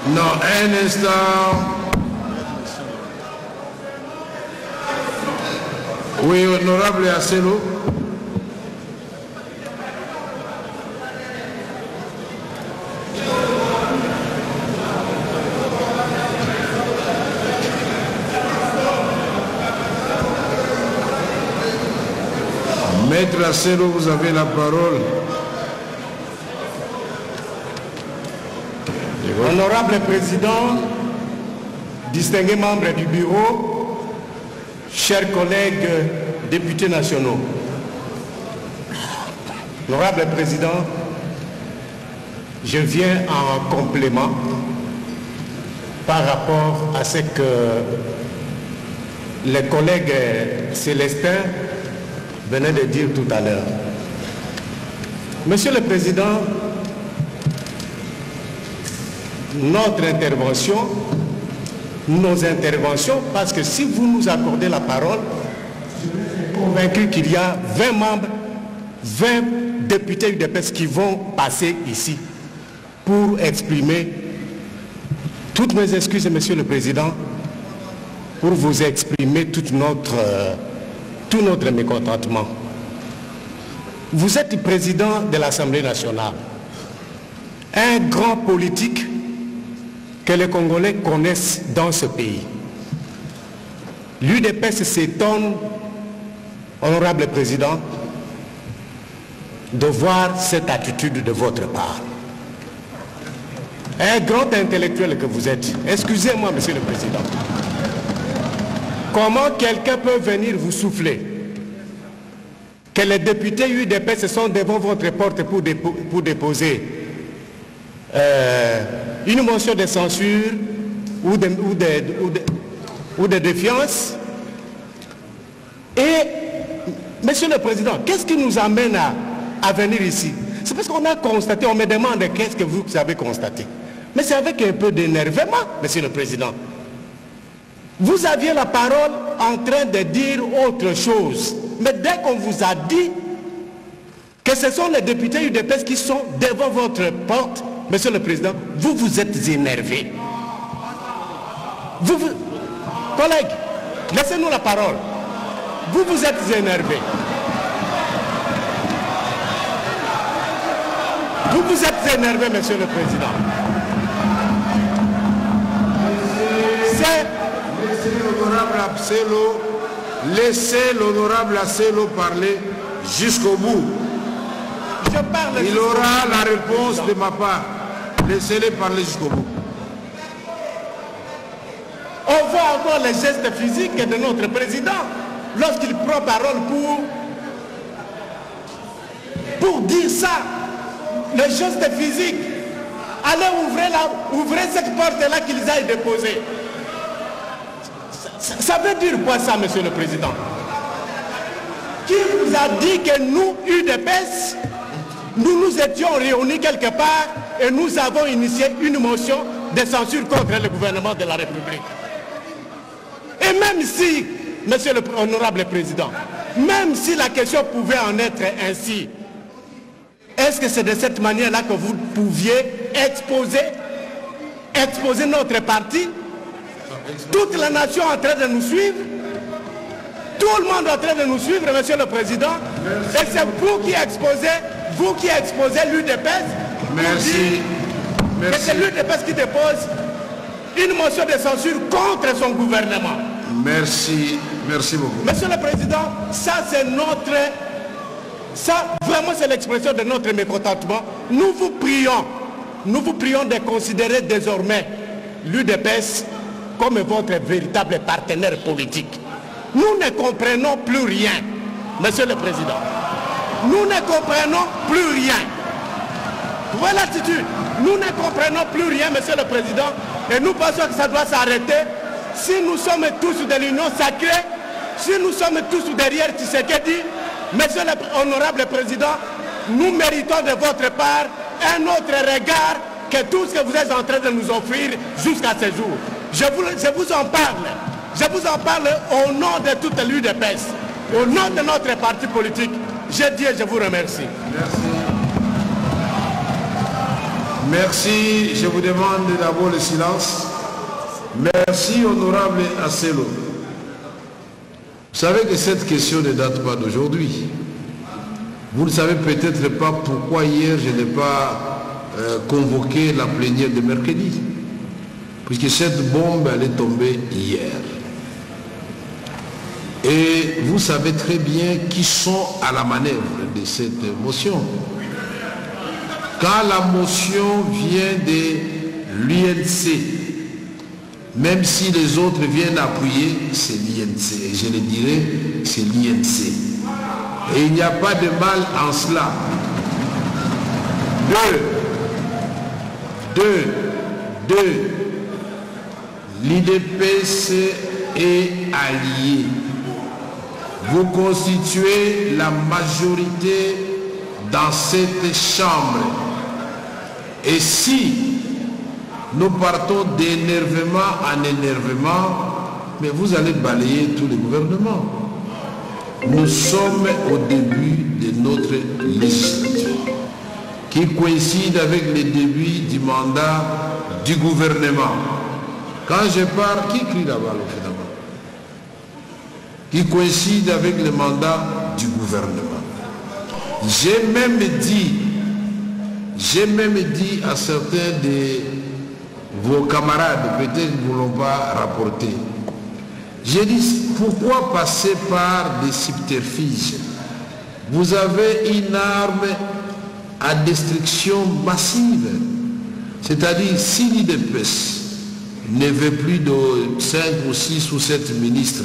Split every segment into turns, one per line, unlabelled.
Non, un instant. Oui, honorable Asselo. Maître Asselo, vous avez la parole.
Honorable Président, distingués membres du bureau, chers collègues députés nationaux, Honorable Président, je viens en complément par rapport à ce que les collègues Célestin venaient de dire tout à l'heure. Monsieur le Président, notre intervention, nos interventions, parce que si vous nous accordez la parole, je suis convaincu qu'il y a 20 membres, 20 députés UDPS qui vont passer ici pour exprimer toutes mes excuses, Monsieur le Président, pour vous exprimer tout notre mécontentement. Vous êtes président de l'Assemblée nationale, un grand politique que les Congolais connaissent dans ce pays. L'UDPS s'étonne, honorable Président, de voir cette attitude de votre part. Un grand intellectuel que vous êtes, excusez-moi, Monsieur le Président, comment quelqu'un peut venir vous souffler que les députés UDPS sont devant votre porte pour déposer une motion de censure ou de défiance? Et, Monsieur le Président, qu'est-ce qui nous amène à venir ici? C'est parce qu'on a constaté, on me demande qu'est-ce que vous avez constaté. Mais c'est avec un peu d'énervement, Monsieur le Président. Vous aviez la parole en train de dire autre chose. Mais dès qu'on vous a dit que ce sont les députés UDPS qui sont devant votre porte, Monsieur le Président, vous vous êtes énervé. Collègues, laissez-nous la parole. Vous vous êtes énervé. Vous vous êtes énervé, Monsieur le Président.
Laissez l'honorable Asselo parler jusqu'au bout. Il aura la réponse de ma part. Laissez-les parler jusqu'au bout.
On voit encore les gestes physiques de notre président lorsqu'il prend parole pour dire ça. Les gestes physiques. Allez ouvrez cette porte-là qu'ils aillent déposer. Ça veut dire quoi ça, Monsieur le Président? Qui vous a dit que nous, UDPS, nous étions réunis quelque part et nous avons initié une motion de censure contre le gouvernement de la République? Et même si, Monsieur le Honorable Président, même si la question pouvait en être ainsi, est-ce que c'est de cette manière-là que vous pouviez exposer notre parti? Toute la nation est en train de nous suivre. Tout le monde est en train de nous suivre, Monsieur le Président. Merci. Et c'est vous qui exposez l'UDPS.
Merci.
Merci. C'est l'UDPS qui dépose une motion de censure contre son gouvernement.
Merci. Merci beaucoup.
Monsieur le Président, ça vraiment c'est l'expression de notre mécontentement. Nous vous prions de considérer désormais l'UDPS comme votre véritable partenaire politique. Nous ne comprenons plus rien, Monsieur le Président. Nous ne comprenons plus rien. Voilà l'attitude. Nous ne comprenons plus rien, Monsieur le Président, et nous pensons que ça doit s'arrêter. Si nous sommes tous de l'Union sacrée, si nous sommes tous derrière Tshisekedi, Monsieur l'honorable Président, nous méritons de votre part un autre regard que tout ce que vous êtes en train de nous offrir jusqu'à ce jour. Je vous en parle au nom de toute l'UDPS, au nom de notre parti politique. Je dis et je vous remercie.
Merci. Merci, je vous demande d'abord le silence. Merci, honorable Asselo. Vous savez que cette question ne date pas d'aujourd'hui. Vous ne savez peut-être pas pourquoi hier je n'ai pas convoqué la plénière de mercredi. Puisque cette bombe, elle est tombée hier. Et vous savez très bien qui sont à la manœuvre de cette motion. Quand la motion vient de l'UNC, même si les autres viennent appuyer, c'est l'INC. Et je le dirais, c'est l'INC. Et il n'y a pas de mal en cela. L'IDPS est allié. Vous constituez la majorité dans cette chambre. Et si nous partons d'énervement en énervement, mais vous allez balayer tout le gouvernement. Nous sommes au début de notre législature, qui coïncide avec le début du mandat du gouvernement. Quand je parle, qui crie là-bas, finalement? Qui coïncide avec le mandat du gouvernement. J'ai même dit à certains de vos camarades, peut-être qu'ils ne vous l'ont pas rapporté. J'ai dit, pourquoi passer par des subterfuges? Vous avez une arme à destruction massive. C'est-à-dire, si l'IDPS ne veut plus de 5 ou 6 ou 7 ministres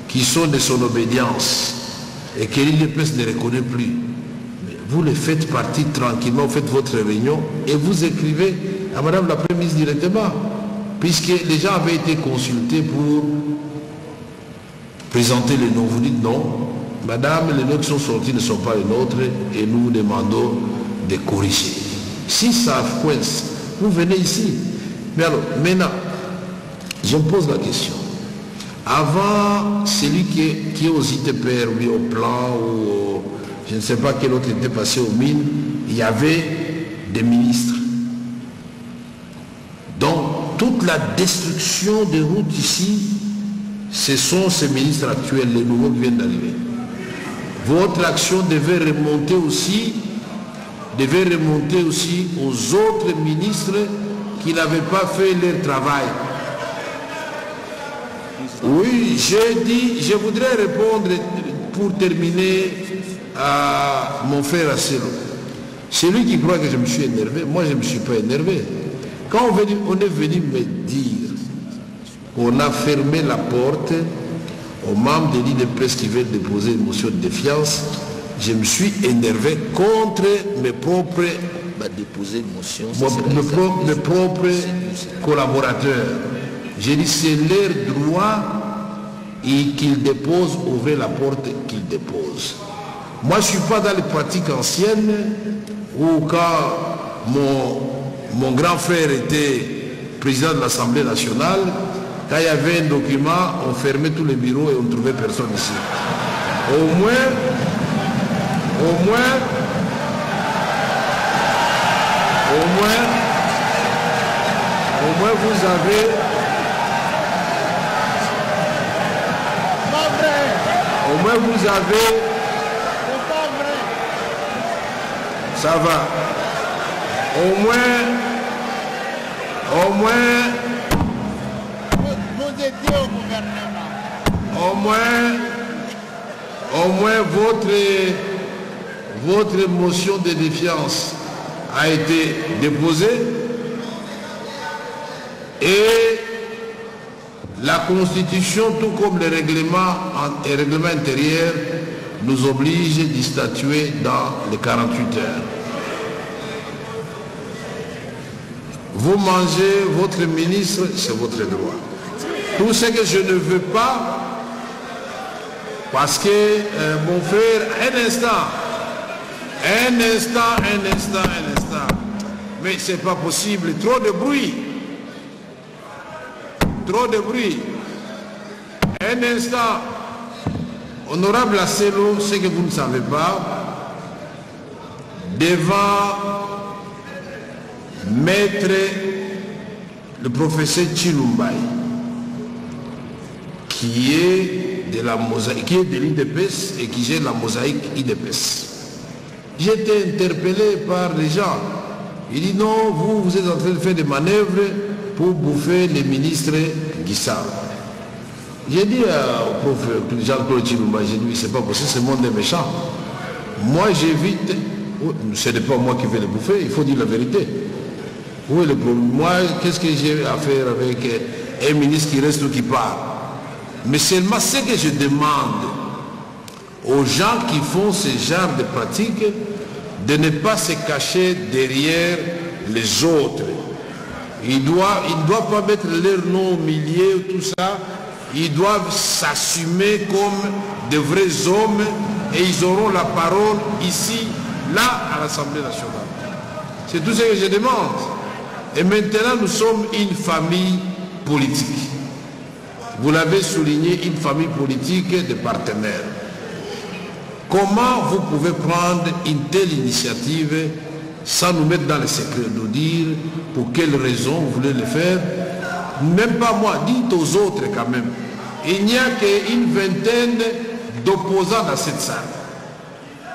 qui sont de son obédience et que l'IDPS ne reconnaît plus, mais vous les faites partir tranquillement, vous faites votre réunion et vous écrivez à Madame la Première ministre directement, puisque les gens avaient été consultés pour présenter les noms. Vous dites non, Madame, les noms qui sont sortis ne sont pas les nôtres et nous vous demandons de corriger. Si ça coince, vous venez ici. Mais alors, maintenant, je me pose la question. Avant, celui qui est aux ITPR, ou au plan, ou je ne sais pas quel autre était passé aux mines, il y avait des ministres. Donc, toute la destruction des routes ici, ce sont ces ministres actuels, les nouveaux qui viennent d'arriver. Votre action devait remonter aussi aux autres ministres qui n'avaient pas fait leur travail. Oui, j'ai dit, je voudrais répondre pour terminer à mon frère Asselo. Celui qui croit que je me suis énervé, moi je ne me suis pas énervé. Quand on est venu me dire qu'on a fermé la porte aux membres de l'IDPS qui veulent déposer une motion de défiance, je me suis énervé contre mes propres, mes propres collaborateurs. J'ai dit c'est leur droit et qu'ils déposent, ouvrez la porte qu'ils déposent. Moi je ne suis pas dans les pratiques anciennes où quand mon grand frère était président de l'Assemblée nationale, quand il y avait un document, on fermait tous les bureaux et on ne trouvait personne ici. Au moins vous avez... Au moins vous avez... Ça va. Au moins...
Vous étiez au gouvernement.
Au moins votre motion de défiance a été déposée et la Constitution, tout comme les règlements intérieurs, nous oblige d'y statuer dans les 48 heures. Vous mangez votre ministre, c'est votre droit. Tout ce que je ne veux pas, parce que mon frère, un instant, mais c'est pas possible, trop de bruit. Un instant, honorable Asselo, ce que vous ne savez pas, devant Maître le professeur Chilumbaï, qui est de la mosaïque, qui est de l'IDPS et qui gère la mosaïque IDPS. J'étais interpellé par les gens. Il dit non, vous êtes en train de faire des manœuvres pour bouffer les ministres Guissard. J'ai dit au prof Jean-Claude Chilumbaï, j'ai dit c'est pas possible, ce monde est méchant. Moi j'évite, ce n'est pas moi qui vais les bouffer, il faut dire la vérité. Oui, le problème. Moi, qu'est-ce que j'ai à faire avec un ministre qui reste ou qui part? Mais seulement ce que je demande aux gens qui font ce genre de pratiques, de ne pas se cacher derrière les autres. Ils ne doivent pas mettre leur nom au milieu, tout ça. Ils doivent s'assumer comme de vrais hommes et ils auront la parole ici, là, à l'Assemblée nationale. C'est tout ce que je demande. Et maintenant, nous sommes une famille politique. Vous l'avez souligné, une famille politique de partenaires. Comment vous pouvez prendre une telle initiative sans nous mettre dans le secret, nous dire pour quelles raisons vous voulez le faire? Même pas moi, dites aux autres quand même. Il n'y a qu'une vingtaine d'opposants dans cette salle.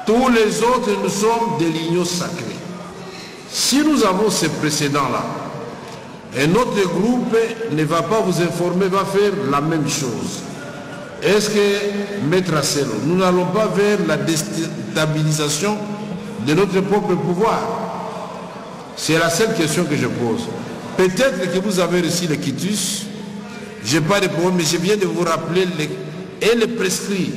Tous les autres, nous sommes des lignes sacrées. Si nous avons ce précédent-là, un autre groupe ne va pas vous informer, va faire la même chose. Est-ce que, Maître Asselo, nous n'allons pas vers la déstabilisation de notre propre pouvoir? C'est la seule question que je pose. Peut-être que vous avez reçu le quitus, je n'ai pas de problème, mais je viens de vous rappeler les prescrits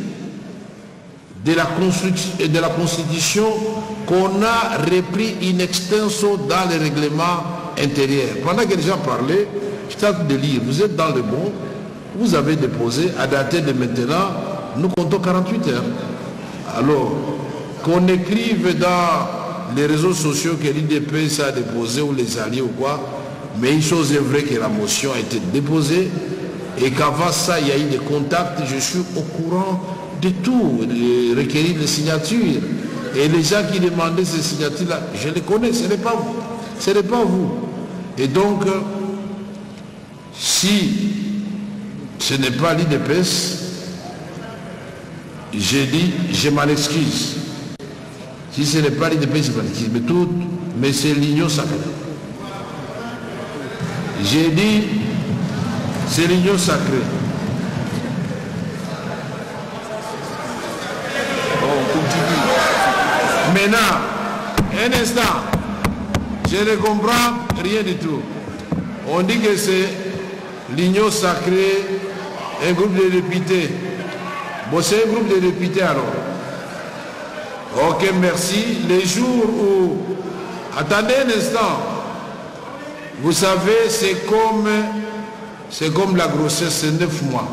de la Constitution qu'on a repris in extenso dans les règlements intérieurs. Pendant que les gens parlaient, je suis en train de lire, vous êtes dans le bon, vous avez déposé, à dater de maintenant, nous comptons 48 heures. Alors, qu'on écrive dans les réseaux sociaux que l'IDPS a déposé ou les alliés ou quoi, mais une chose est vraie que la motion a été déposée et qu'avant ça, il y a eu des contacts, je suis au courant de tout, de requérir les signatures. Et les gens qui demandaient ces signatures-là, je les connais, ce n'est pas vous. Ce n'est pas vous. Et donc, si ce n'est pas l'IDPS, j'ai dit, je m'en excuse. Si ce n'est pas l'IDPS, je m'en excuse. Mais c'est l'union sacrée. J'ai dit, c'est l'union sacrée. Maintenant, un instant, je ne comprends rien du tout. On dit que c'est l'union sacrée, un groupe de députés. Bon, c'est un groupe de députés alors. Ok, merci. Les jours où... Attendez un instant. Vous savez, c'est comme la grossesse, c'est 9 mois.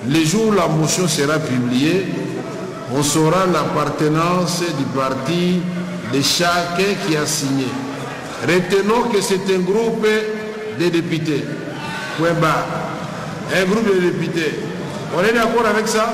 Les jours où la motion sera publiée, on saura l'appartenance du parti de chacun qui a signé. Retenons que c'est un groupe de députés. Point barre. Un groupe de députés. On est d'accord avec ça?